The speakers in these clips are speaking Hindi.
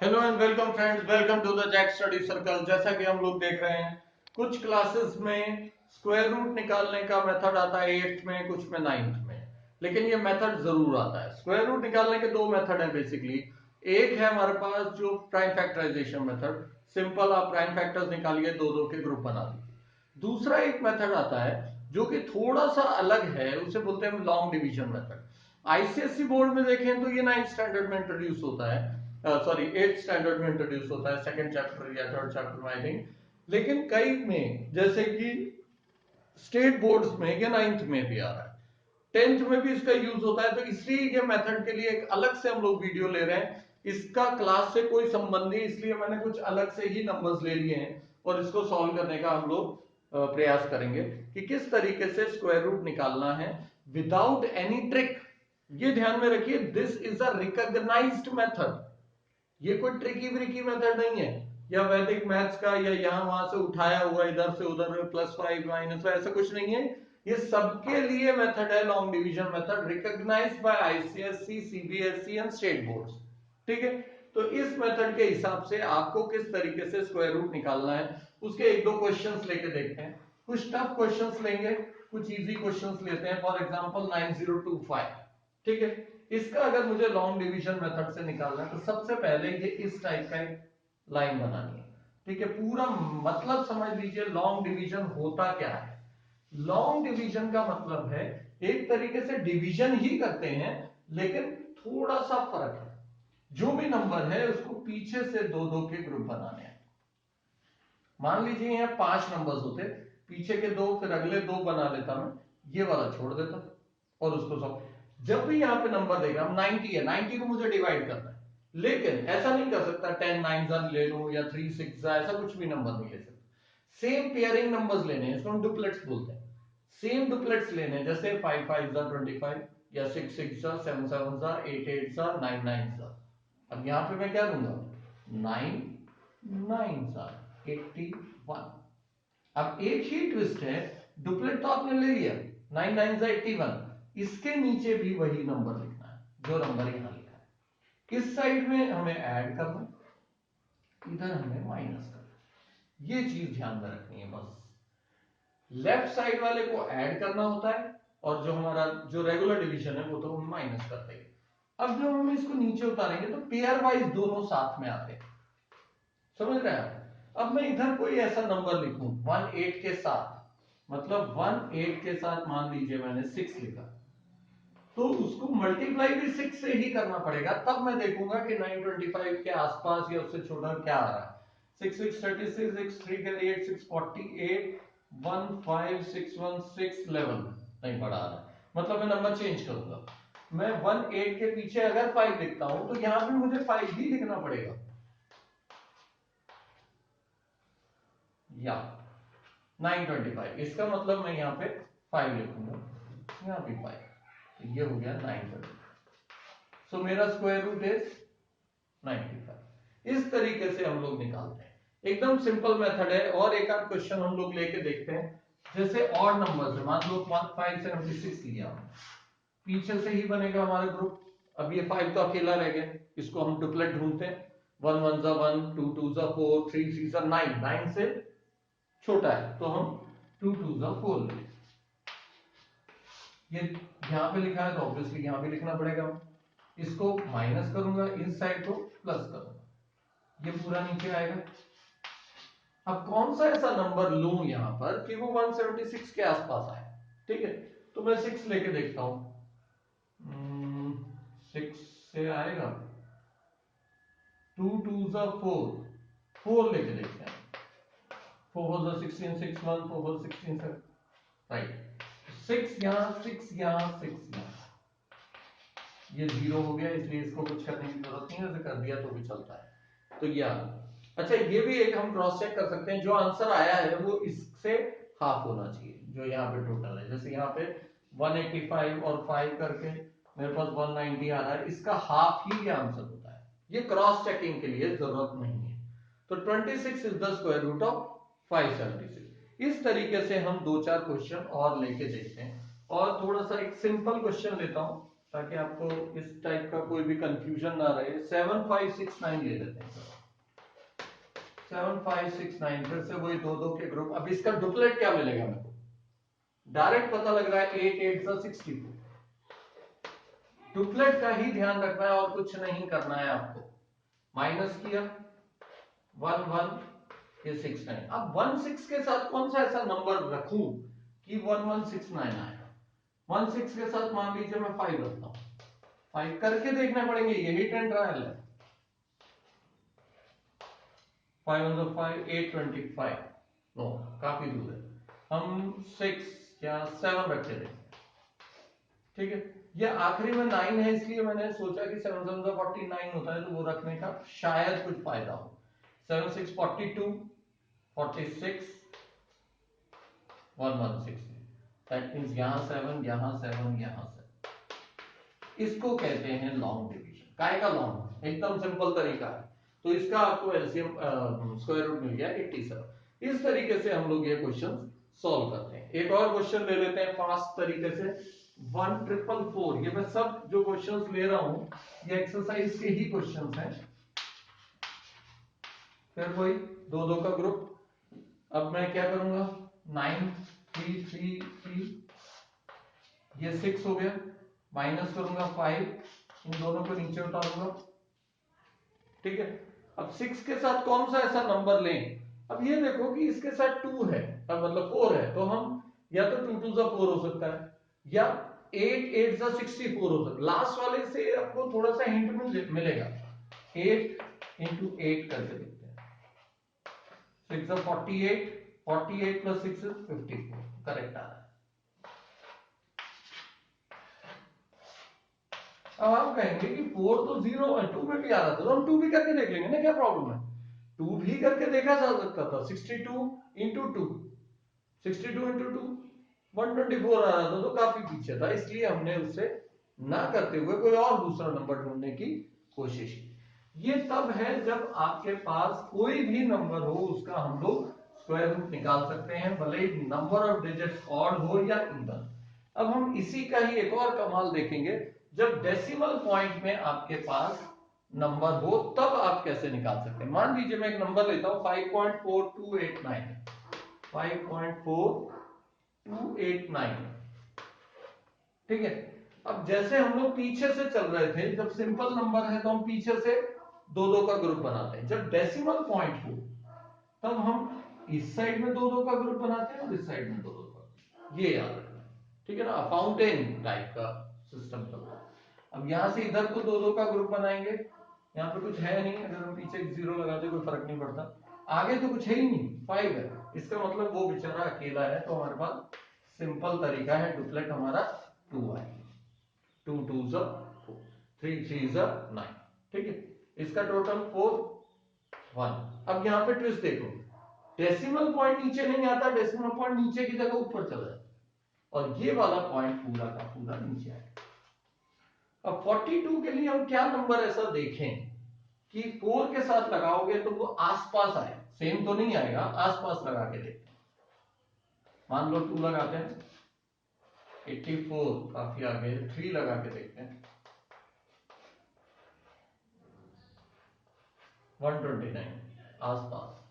Hello and welcome friends, welcome to the Jack study circle. जैसा कि हम लोग देख रहे हैं, कुछ क्लासेस में स्क्वायर रूट निकालने का मेथड आता है 8th में, कुछ में 9th में, लेकिन ये मेथड जरूर आता है। स्क्वायर रूट निकालने के दो मेथड हैं बेसिकली। एक है हमारे पास जो प्राइम फैक्टराइजेशन मेथड, सिंपल आप प्राइम फैक्टर्स निकालिए, दो दो के ग्रुप बना दीजिए। दूसरा एक मेथड आता है जो कि थोड़ा सा अलग है, उसे बोलते हैं long division method. ICSC board में देखें तो ये 9th स्टैंडर्ड में इंट्रोड्यूस होता है, सॉरी 8th स्टैंडर्ड में इंट्रोड्यूस होता है, सेकंड चैप्टर या थर्ड चैप्टर में आई थिंक। लेकिन कई में जैसे कि स्टेट बोर्ड्स में या 9th में भी आ रहा है, 10th में भी इसका यूज होता है। तो इसलिए ये मेथड के लिए एक अलग से हम लोग वीडियो ले रहे हैं। इसका क्लास से कोई संबंध नहीं, इसलिए मैंने कुछ अलग से ही नंबर्स ले लिए हैं और इसको सॉल्व करने का हम लोग प्रयास करेंगे कि किस तरीके से स्क्वायर रूट निकालना है विदाउट एनी ट्रिक। ये ध्यान में रखिए, this is a recognised method. ये कोई ट्रिकी ब्रिकी मेथड नहीं है या वैदिक मैथ्स का या यहां वहां से उठाया हुआ इधर से उधर +5 -5, ऐसा कुछ नहीं है। ये सबके लिए मेथड है, long division method, recognised by ICSC, CBSE and state boards. ठीक है, तो इस मेथड के हिसाब से आपको किस तरीके से स्क्वायर रूट निकालना है उसके एक दो क्वेश्चंस लेके देखते हैं। कुछ टफ क्वेश्चंस लेंगे, कुछ इजी क्वेश्चंस लेते हैं। फॉर एग्जांपल 9025, ठीक है, इसका अगर मुझे लॉन्ग डिवीजन मेथड से निकालना है तो सबसे पहले ये इस टाइप का एक लाइन बनानी है। ठीक है, पूरा मतलब समझ लीजिए लॉन्ग डिवीजन होता क्या है। लॉन्ग डिवीजन का मतलब है एक तरीके से डिवीजन ही करते हैं, लेकिन थोड़ा सा फर्क है। जो भी नंबर है उसको पीछे से दो दो के ग्रुप बनाने हैं। मान लीजिए यहाँ 5 नंबर्स होते, पीछे के दो फिर अगले दो बना लेता मैं, ये वाला छोड़ देता और उसको सब। जब भी यहाँ पे नंबर देगा, हम 90 है, 90 को मुझे डिवाइड करना है, लेकिन ऐसा नहीं कर सकता 10 9 ले लूं या 3 6, ऐसा कुछ भी नंबर नहीं ले सकता। सेम पेयरिंग नंबर्स लेने हैं, इसको हम डुप्लेट्स बोलते हैं। सेम डुप्लेट्स लेने हैं, जैसे 5 5 25 या 6 6 7 7 8 8 9 9। अब यहाँ पे मैं क्या लूंगा, 9 9 81। अब एक ही ट्विस्ट है, डुप्लेट तो आपने ले लिया, 9 9 81, इसके नीचे भी वही नंबर लिखना है जो नंबर यहां लिखा है। इस साइड में हमें ऐड करना, इधर हमें माइनस करना। ये चीज ध्यान में रखनी है बस। लेफ्ट साइड वाले को ऐड करना होता है और जो हमारा जो रेगुलर डिवीजन है वो तो हम माइनस करते हैं। अब जब हम इसको नीचे उतारेंगे तो पेयर वाइज दोनों साथ में आते हैं, समझ रहे हैं। अब मैं इधर कोई ऐसा नंबर लिखूं 18 के साथ, मतलब 18 के साथ मान लीजिए मैंने 6 लिखा, तो उसको मल्टीप्लाई भी 6 से ही करना पड़ेगा, तब मैं देखूंगा कि 925 के आसपास या उससे छोटा क्या आ रहा है। 6 6 36, 6 3 8 6 48, 1 5 6 1 6 11 नहीं पड़ा आ रहा है, मतलब मैं नंबर चेंज करूंगा। मैं 18 के पीछे अगर 5 लिखता हूं तो यहां पे मुझे 5 भी लिखना पड़ेगा, या 925, इसका मतलब मैं यहाँ पे 5 लिखूंगा, यहाँ भी 5, तो ये हो गया 925। सो मेरा स्क्वायर रूट इज 95। इस तरीके से हम लोग निकालते हैं, एकदम सिंपल मेथड है। और एक आध क्वेश्चन हम लोग लेके देखते हैं, जैसे ऑड नंबर है, मान लो 576 लिया, पीछे से ही बनेगा हमारा ग्रुप। अब ये 5 तो अकेला रह गया, इसको हम डुप्लेट ढूंढते हैं। 1 1 जा 1, 2 2 जा 4, 3 3 जा 9, 9 से छोटा है तो हम 2 2 जा 4 लेंगे। ये यहां पे लिखा है तो ऑब्वियसली यहां भी लिखना पड़ेगा। इसको माइनस करूंगा, इस साइड को प्लस करूंगा, ये पूरा नीचे आएगा। अब कौन सा ऐसा नंबर लूं यहां पर कि वो 176 के आसपास आए। ठीक है, तो मैं 6 लेके देखता हूं, 6 से आएगा, 2 2 जा 4, 4 लेके देखते हैं, 4 4 जा 16, 6 1 4 4 16 7, राइट। 6 यहाँ, 6 यहाँ, 6 यहाँ, ये 0 हो गया, इसलिए इसको कुछ करने की जरूरत नहीं है, उसे कर दिया तो भी चलता है। तो ये अच्छा, ये भी एक हम क्रॉस चेक कर सकते हैं, जो आंसर आया है वो इससे हाफ होना चाहिए जो यहाँ पे टोटल है। जैसे यहाँ पे 185 और 5 करके मेरे पास 190 आ रहा है, इसका हाफ ही ये आंसर होता है। ये क्रॉस चेकिंग के लिए जरूरत नहीं है। तो 26 is the square root of 576। इस तरीके से हम दो चार क्वेश्चन और लेके देखते हैं, और थोड़ा सा एक सिंपल क्वेश्चन लेता हूं ताकि आपको इस टाइप का कोई भी कंफ्यूजन ना रहे। 7569 ले लेते हैं। 7569 फिर से वही दो दो के ग्रुप। अब इसका डुप्लेट क्या मिलेगा मेरे को? डायरेक्ट पता लग रहा है 8 8 64। डुप्लेट का ही ध्यान रखना है और कुछ नहीं करना है आपको। माइनस किया 1 1 ये 69। अब 16 के साथ कौन सा ऐसा नंबर रखूं कि 1169 आए? 16 के साथ मान लीजिए मैं 5 रखता हूं। 5 करके देखने पड़ेंगे, यही 10 ट्रायल है। 5 on the 5 825 नो काफी दूर है। हम 6 या 7 रख के देखते हैं। ठीक है, ये आखिरी में 9 है इसलिए मैंने सोचा कि 7 7 49 होता है तो वो रखने का शायद कुछ फायदा हो। 7 6 42 46 116 दैट मींस यहां 7 यहां 7 यहां 7। इसको कहते हैं लॉन्ग डिवीजन। काय का लॉन्ग? एकदम सिंपल तरीका है। तो इसका आपको एलसीएम स्क्वायर रूट मिल गया 87। इस तरीके से हम लोग ये क्वेश्चन सॉल्व करते हैं। एक और क्वेश्चन ले लेते हैं फास्ट तरीके से। 1444 ये मैं सब जो क्वेश्चंस ले रहा हूं ये एक्सरसाइज के ही क्वेश्चंस हैं। फिर वही दो दो का ग्रुप। अब मैं क्या करूंगा 9 3 3 3 ये 6 हो गया। माइनस करूंगा 5 इन दोनों को नीचे उतारूंगा। ठीक है, अब 6 के साथ कौन सा ऐसा नंबर लें? अब ये देखो कि इसके साथ 2 है, अब मतलब 4 है, तो हम या तो 2 2 4 हो सकता है या 8 8 64 हो सकता है। लास्ट वाले से आपको थोड़ा सा हिंट मिलेगा। 8 into 8 करके देखते हैं। 6 48 48 plus 6 is 54 करेक्ट आ रहा है। अब आप कहेंगे कि 4 तो 0 है, 2 में भी आ रहा था, तो हम 2 भी करके देख लेंगे ना, क्या प्रॉब्लम है? 2 भी करके देखा जा सकता था। 62 into 2 62 into 2 124 आ रहा था, तो काफी पीछे था, इसलिए हमने उससे ना करते हुए कोई और दूसरा नंबर ढूंढने की कोशिश की। ये तब है जब आपके पास कोई भी नंबर हो उसका हम लोग स्क्वायर रूट निकाल सकते हैं, भले ही नंबर ऑफ डिजिट्स ऑड हो या इवन। अब हम इसी का ही एक और कमाल देखेंगे। जब डेसिमल पॉइंट में आपके पास नंबर हो तब आप कैसे निकाल सकते हैं। मान लीजिए मैं एक नंबर लेता हूं 5.4289 5.4289। ठीक है, अब जैसे हम लोग पीछे से चल रहे थे, जब सिंपल नंबर है तो हम पीछे से दो दो का ग्रुप बनाते हैं। जब डेसिमल पॉइंट हो तब हम इस साइड में दो दो का ग्रुप बनाते हैं और इस साइड में दो दो का। ये याद रखना, ठीक है ना, फाउंटेन टाइप का सिस्टम चलता है। अब यहां से इधर को दो दो का ग्रुप बनाएंगे। यहाँ पे कुछ है नहीं, अगर हम पीछे 0 लगाते कोई फर्क नहीं पड़ता। आगे तो कुछ है ही नहीं, 5 है, इसका मतलब वो बेचारा अकेला है, तो हमारे पास सिंपल तरीका है, डुप्लेट हमारा 2 है। 2 2 4 3 3 9। ठीक है, इसका टोटल 4 1। अब यहाँ पे ट्विस्ट देखो, डेसिमल पॉइंट नीचे नहीं आता, डेसिमल पॉइंट नीचे की जगह ऊपर चला जाता और ये वाला पॉइंट पूरा का पूरा नीचे आएगा। अब 42 के लिए हम क्या नंबर ऐसा देखें कि 4 के साथ लगाओगे तो वो आसपास आए, सेम तो नहीं आएगा, आसपास लगा के देखते हैं। मान लो 2 लगाते हैं, 84 काफी आगे, 3 लगा के देखते हैं, 129 आसपास।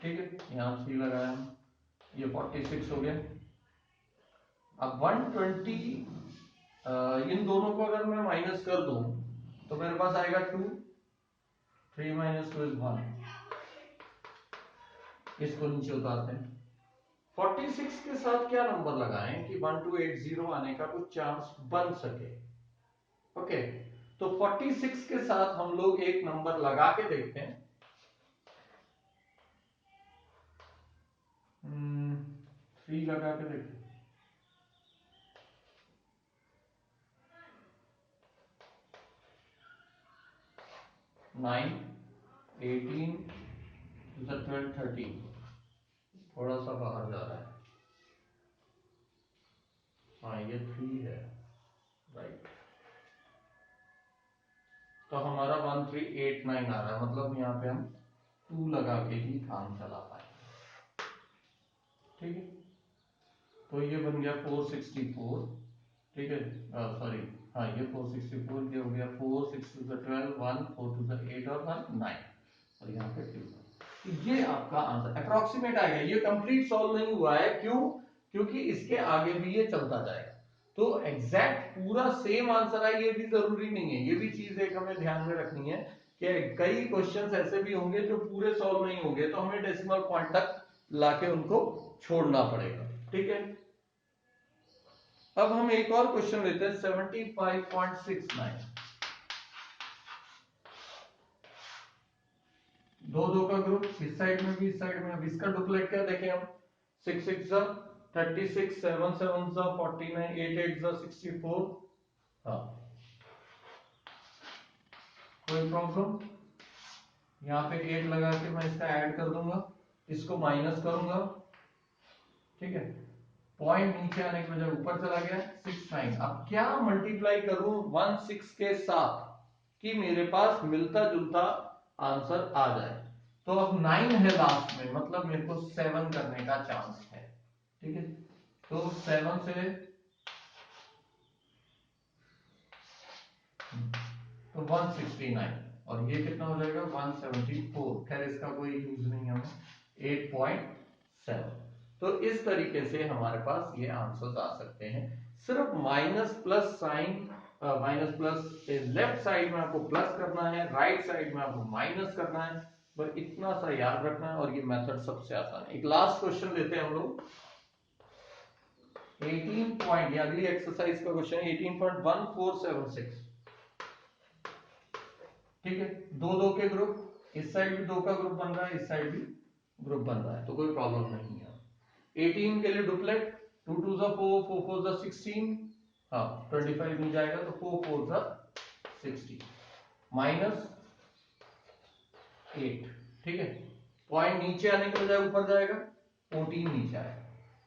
ठीक है, यहां 3 लगाया, ये 46 हो गया। अब 120 इन दोनों को अगर मैं माइनस कर दूं तो मेरे पास आएगा 2, 3 minus 2 is 1। इसको नीचे उतारते हैं। 46 के साथ क्या नंबर लगाएं कि 1280 आने का कुछ चांस बन सके। ओके, तो 46 के साथ हम लोग एक नंबर लगा के देखते हैं। 3 लगा के देखते हैं। 9 18 12 13 थोड़ा सा बाहर जा रहा है। हाँ, ये 3 है, राइट। तो हमारा 1389 आ रहा है, मतलब यहाँ पे हम 2 लगा के ही काम चला पाएंगे। ठीक है, तो ये बन गया 464, ठीक है, सॉरी, हाँ ये 464, ये हो गया 4 6 टू द 12, 1 4 टू द 8 और 1 9, और यहाँ पे 2। ये आपका आंसर अप्रोक्सीमेट आएगा। ये कंप्लीट सॉल्व नहीं हुआ है, क्यों? क्योंकि इसके आगे भी ये चलता जाएगा। तो एग्जैक्ट पूरा सेम आंसर आए ये भी जरूरी नहीं है। ये भी चीज एक हमें ध्यान में रखनी है कि कई क्वेश्चंस ऐसे भी होंगे जो पूरे सॉल्व नहीं होंगे, तो हमें डेसिमल पॉइंट तक लाके उनको छोड़ना पड़ेगा, ठीक है। अब हम एक और क्वेश्चन लेते हैं 75.69। दो दो का ग्रुप, इस साइड में भी इस साइड में। अब इसका डुप्लेट क्या देखें हम, 6 6 36, 7 7 49, 8 8 64। हाँ, कोई प्रॉब्लम? यहाँ पे 8 लगा के मैं इसका ऐड कर दूंगा, इसको माइनस करूंगा, ठीक है। पॉइंट नीचे आने की वजह ऊपर चला गया, 6 9। अब क्या मल्टीप्लाई करूं 1 6 के साथ कि मेरे पास मिलता जुलता आंसर आ जाए। तो अब 9 है लास्ट में, मतलब मेरे को 7 करने का चांस है, ठीक है। तो 7 से तो 169, और ये कितना हो जाएगा 174। खैर इसका कोई यूज नहीं है हमें, 8.7। तो इस तरीके से हमारे पास ये आंसर्स आ सकते हैं। सिर्फ minus plus sign, minus plus left side में आपको प्लस करना है, राइट साइड में आपको माइनस करना है, पर इतना सा याद रखना है, और ये मेथड सबसे आसान है। एक लास्ट क्वेश्चन लेते हैं हम लोग 18 पॉइंट, अगली एक्सरसाइज का क्वेश्चन 18.1476, ठीक है। दो दो के ग्रुप, इस साइड भी दो का ग्रुप बन रहा है, इस साइड भी ग्रुप बन रहा है, तो कोई प्रॉब्लम नहीं है। 18 के लिए डुप्लेट, 2 2 4 4 4 16, हाँ 25 नहीं जाएगा, तो 4 4 60 माइनस 8, ठीक है। पॉइंट नीचे आने के बजाय ऊपर जाएगा, 14 नीचे आएगा।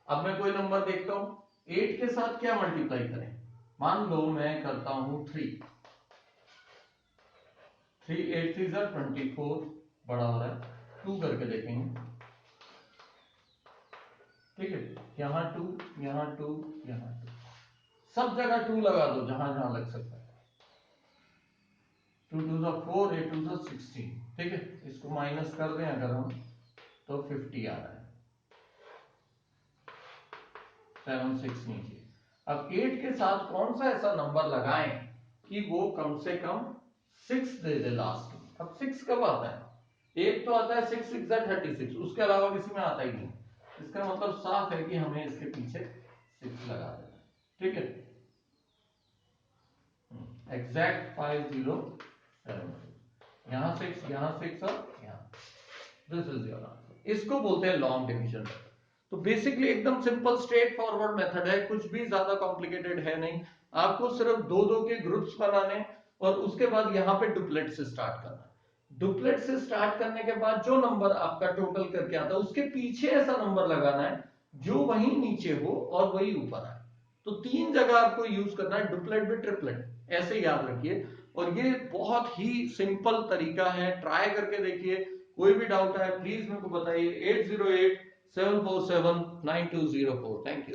अब मैं कोई नंबर देखता हूं, 8 के साथ क्या मल्टीप्लाई करें। मान लो मैं करता हूं 3 8 3 24, बड़ा हो रहा है, 2 करके देखेंगे, ठीक है। यहाँ 2, यहाँ 2, यहाँ 2, सब जगह 2 लगा दो जहां जहां लग सकता है। 2 2 4, 8 2 16, ठीक है। इसको माइनस कर दें अगर हम, तो 50 आ रहा है, 7 6 नीचे। अब 8 के साथ कौन सा ऐसा नंबर लगाएं कि वो कम से कम 6 दे दे लास्ट में। अब 6 कब आता है? एक तो आता है 6 6 36, उसके अलावा किसी में आता ही नहीं। इसका मतलब साफ है कि हमें इसके पीछे 6 लगा देना है, ठीक है। एग्जैक्ट 5072, यहाँ 6, यहाँ 6 और यहाँ, दिस इज योर आंसर। इसको बोलते हैं लॉन्ग डिवीजन। तो बेसिकली एकदम सिंपल स्ट्रेट फॉरवर्ड मेथड है, कुछ भी ज्यादा कॉम्प्लिकेटेड है नहीं। आपको सिर्फ दो दो के ग्रुप्स बनाने, और उसके बाद यहाँ पे डुप्लेट से स्टार्ट करना। डुप्लेट से स्टार्ट करने के बाद जो नंबर आपका टोटल करके आता है, उसके पीछे ऐसा नंबर लगाना है जो वही नीचे हो और वही ऊपर आए। तो 3 जगह आपको यूज करना है, डुप्लेट भी ट्रिपलेट, ऐसे याद रखिए। और ये बहुत ही सिंपल तरीका है, ट्राई करके देखिए। कोई भी डाउट है प्लीज मेरे को बताइए, 808 747 9204। Thank you.